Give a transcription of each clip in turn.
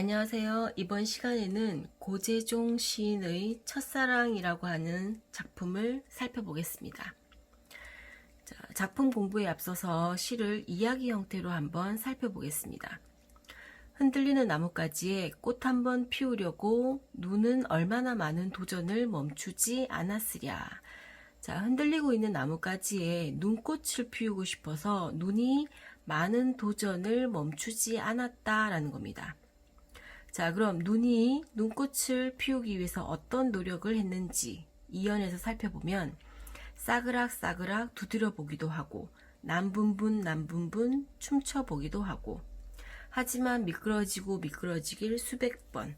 안녕하세요. 이번 시간에는 고재종 시인의 첫사랑이라고 하는 작품을 살펴보겠습니다. 자, 작품 공부에 앞서서 시를 이야기 형태로 한번 살펴보겠습니다. 흔들리는 나뭇가지에 꽃 한번 피우려고 눈은 얼마나 많은 도전을 멈추지 않았으랴. 자, 흔들리고 있는 나뭇가지에 눈꽃을 피우고 싶어서 눈이 많은 도전을 멈추지 않았다라는 겁니다. 자, 그럼 눈이 눈꽃을 피우기 위해서 어떤 노력을 했는지 이연에서 살펴보면 싸그락싸그락 두드려 보기도 하고 남분분 춤춰 보기도 하고 하지만 미끄러지길 수백 번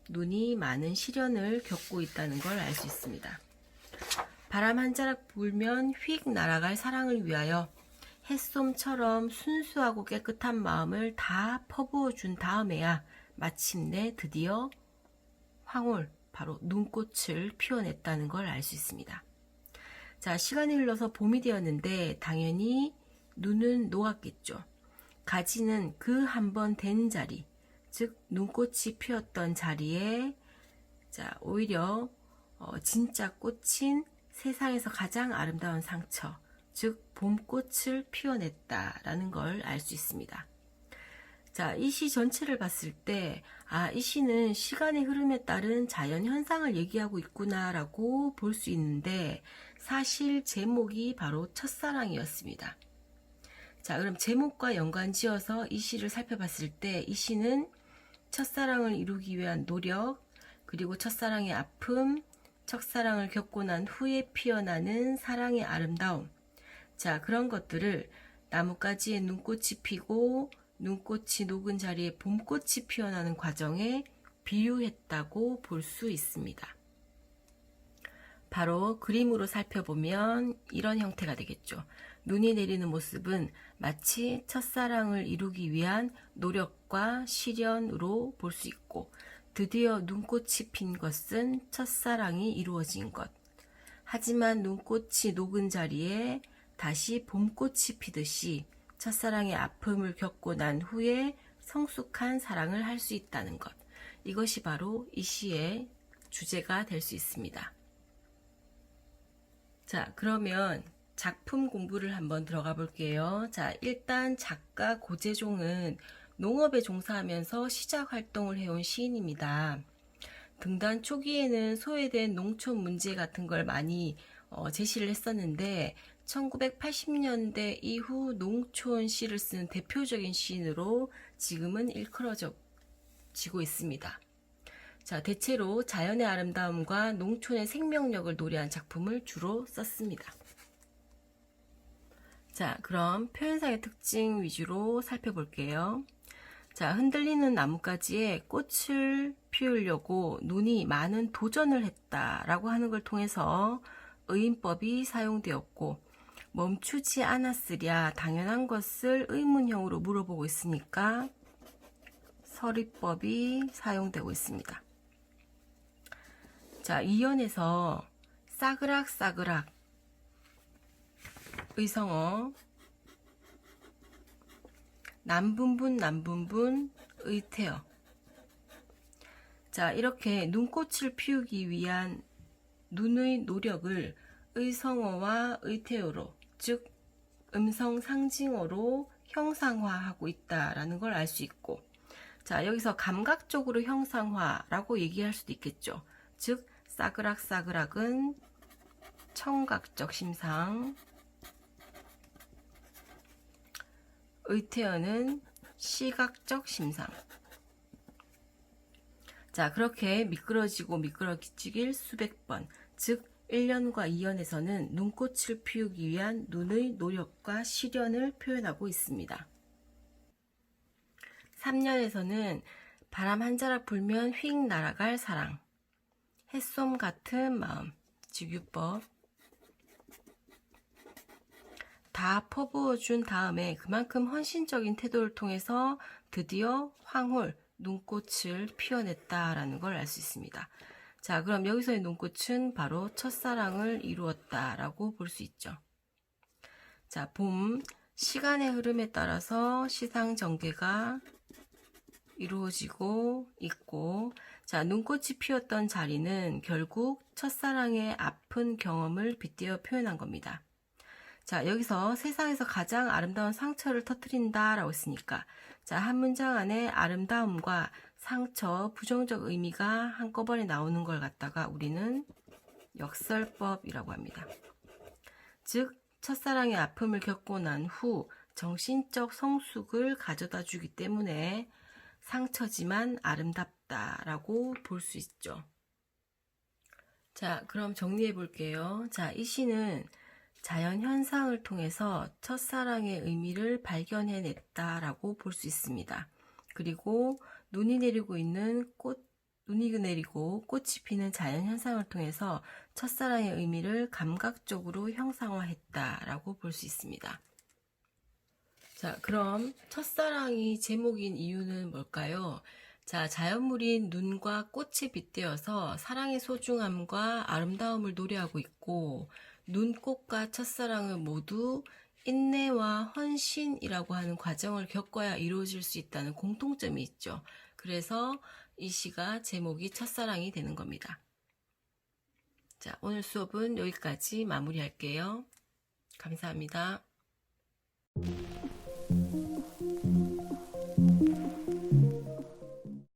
눈이 많은 시련을 겪고 있다는 걸 알 수 있습니다. 바람 한 자락 불면 휙 날아갈 사랑을 위하여 햇솜처럼 순수하고 깨끗한 마음을 다 퍼부어 준 다음에야 마침내 드디어 황홀, 바로 눈꽃을 피워냈다는 걸 알 수 있습니다. 자, 시간이 흘러서 봄이 되었는데 당연히 눈은 녹았겠죠. 가지는 그 한 번 된 자리, 즉 눈꽃이 피었던 자리에 자, 오히려 진짜 꽃인 세상에서 가장 아름다운 상처, 즉 봄꽃을 피워냈다라는 걸 알 수 있습니다. 자, 이 시 전체를 봤을 때, 이 시는 시간의 흐름에 따른 자연 현상을 얘기하고 있구나라고 볼 수 있는데, 사실 제목이 바로 첫사랑이었습니다. 자, 그럼 제목과 연관 지어서 이 시를 살펴봤을 때, 이 시는 첫사랑을 이루기 위한 노력, 그리고 첫사랑의 아픔, 첫사랑을 겪고 난 후에 피어나는 사랑의 아름다움. 자, 그런 것들을 나뭇가지에 눈꽃이 피고, 눈꽃이 녹은 자리에 봄꽃이 피어나는 과정에 비유했다고 볼 수 있습니다. 바로 그림으로 살펴보면 이런 형태가 되겠죠. 눈이 내리는 모습은 마치 첫사랑을 이루기 위한 노력과 시련으로 볼 수 있고, 드디어 눈꽃이 핀 것은 첫사랑이 이루어진 것. 하지만 눈꽃이 녹은 자리에 다시 봄꽃이 피듯이 첫사랑의 아픔을 겪고 난 후에 성숙한 사랑을 할 수 있다는 것. 이것이 바로 이 시의 주제가 될 수 있습니다. 자, 그러면 작품 공부를 한번 들어가 볼게요. 자, 일단 작가 고재종은 농업에 종사하면서 시작 활동을 해온 시인입니다. 등단 초기에는 소외된 농촌 문제 같은 걸 많이 제시를 했었는데 1980년대 이후 농촌 시를 쓰는 대표적인 시인으로 지금은 일컬어지고 있습니다. 자, 대체로 자연의 아름다움과 농촌의 생명력을 노래한 작품을 주로 썼습니다. 자, 그럼 표현상의 특징 위주로 살펴볼게요. 자, 흔들리는 나뭇가지에 꽃을 피우려고 눈이 많은 도전을 했다라고 하는 걸 통해서 의인법이 사용되었고, 멈추지 않았으랴 당연한 것을 의문형으로 물어보고 있으니까 서리법이 사용되고 있습니다. 자, 이연에서 싸그락싸그락 의성어, 남분분 의태어. 자, 이렇게 눈꽃을 피우기 위한 눈의 노력을 의성어와 의태어로, 즉 음성 상징어로 형상화하고 있다라는 걸 알 수 있고, 자, 여기서 감각적으로 형상화라고 얘기할 수도 있겠죠. 즉 싸그락싸그락은 청각적 심상, 의태어는 시각적 심상. 자, 그렇게 미끄러지길 수백 번, 즉 1년과 2년에서는 눈꽃을 피우기 위한 눈의 노력과 시련을 표현하고 있습니다. 3년에서는 바람 한 자락 불면 휙 날아갈 사랑, 햇솜 같은 마음, 즉 유법, 다 퍼부어준 다음에 그만큼 헌신적인 태도를 통해서 드디어 황홀, 눈꽃을 피워냈다라는 걸 알 수 있습니다. 자, 그럼 여기서의 눈꽃은 바로 첫사랑을 이루었다라고 볼 수 있죠. 자, 봄, 시간의 흐름에 따라서 시상전개가 이루어지고 있고, 자, 눈꽃이 피었던 자리는 결국 첫사랑의 아픈 경험을 빗대어 표현한 겁니다. 자, 여기서 세상에서 가장 아름다운 상처를 터뜨린다 라고 했으니까, 자, 한 문장 안에 아름다움과 상처, 부정적 의미가 한꺼번에 나오는 걸 갖다가 우리는 역설법이라고 합니다. 즉, 첫사랑의 아픔을 겪고 난 후 정신적 성숙을 가져다 주기 때문에 상처지만 아름답다라고 볼 수 있죠. 자, 그럼 정리해 볼게요. 자, 이 시는 자연 현상을 통해서 첫사랑의 의미를 발견해냈다라고 볼 수 있습니다. 그리고 눈이 내리고 꽃이 피는 자연 현상을 통해서 첫사랑의 의미를 감각적으로 형상화했다라고 볼 수 있습니다. 자, 그럼 첫사랑이 제목인 이유는 뭘까요? 자, 자연물인 눈과 꽃에 빗대어서 사랑의 소중함과 아름다움을 노래하고 있고, 눈꽃과 첫사랑은 모두 인내와 헌신이라고 하는 과정을 겪어야 이루어질 수 있다는 공통점이 있죠. 그래서 이 시가 제목이 첫사랑이 되는 겁니다. 자, 오늘 수업은 여기까지 마무리할게요. 감사합니다.